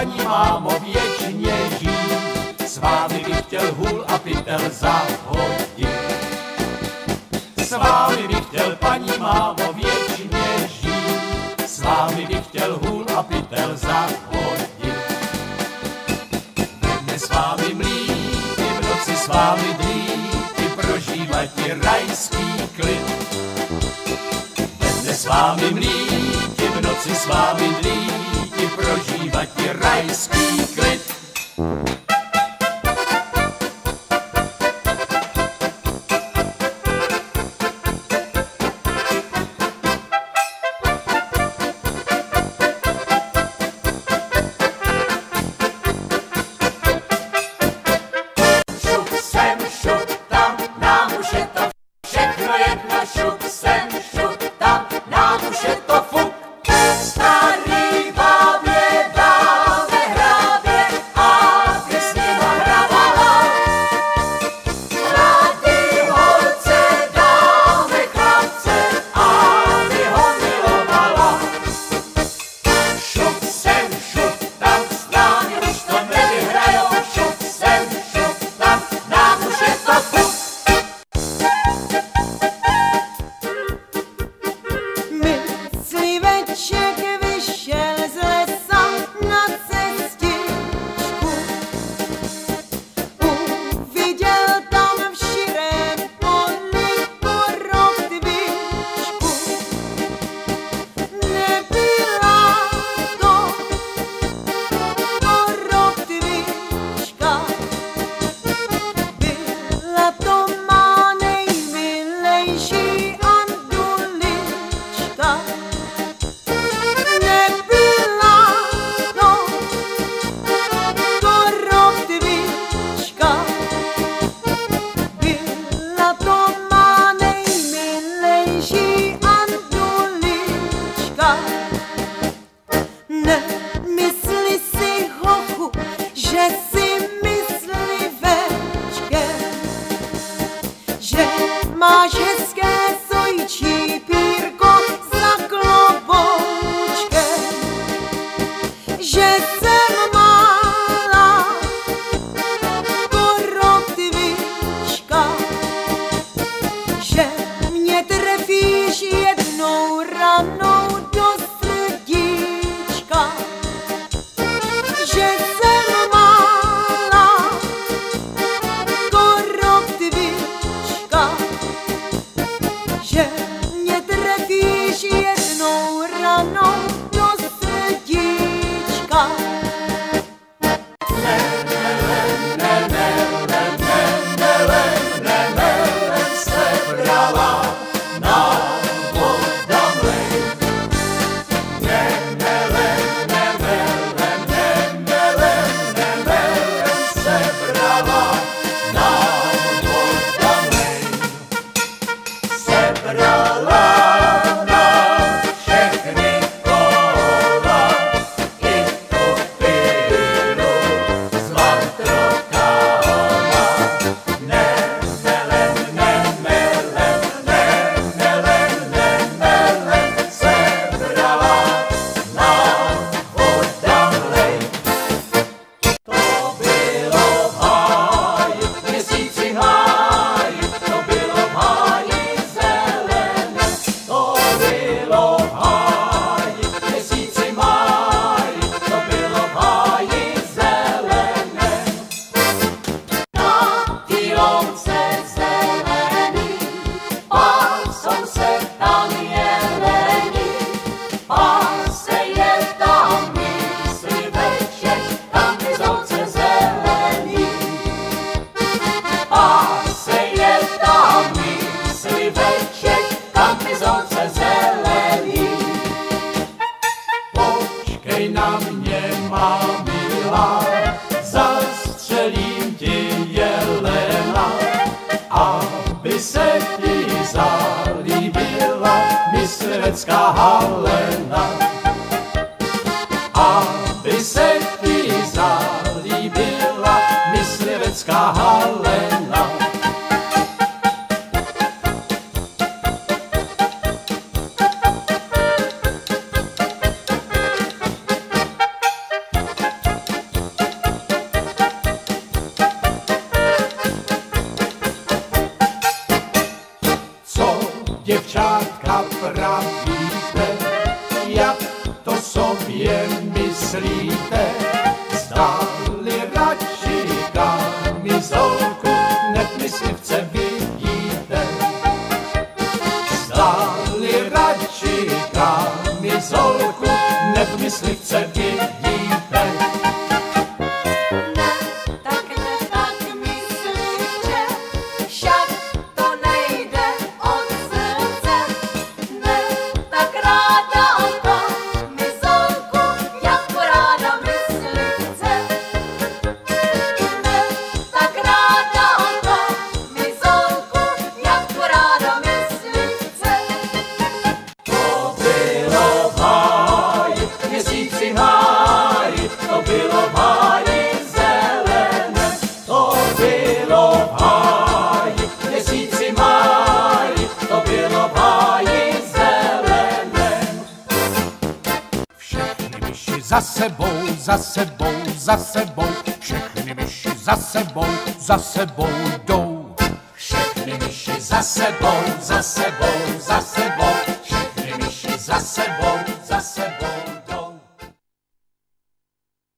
paní mámo, věčně žít. S vámi bych chtěl hůl a pytel zahodit. S vámi bych chtěl, paní mámo, věčně žít. S vámi bych chtěl hůl a pytel zahodit. Ve dne s vámi mlít, i v noci s vámi dlít, i prožívat i rajský klid. Ve dne s vámi mlít, i v noci s vámi dlít, i prožívat i rajský klid. Máš hezké sojčí pírko za kloboučkem, že jsem mála korotvička, že mě trefíš jednou ranou do srdíčka, že jsem mála korotvička, že mě trefíš jednou ranou do srdíčka. Na mě, má milá, zastřelím ti jelena, aby se ti zalíbila myslivecká Halena. Aby se ti zalíbila myslivecká Halena. děvčátka pravíte, jak to sobě myslíte, zdali radši kamizolku, hned myslivce vidíte. Zdali radši kamizolku, hned myslivce vidíte. To bylo v háji zeleném, to bylo v háji, měsíci máji, to bylo v háji zeleném. Všechny myši za sebou, za sebou, za sebou, všechny myši za sebou jdou. Všechny myši za sebou, za sebou, za sebou.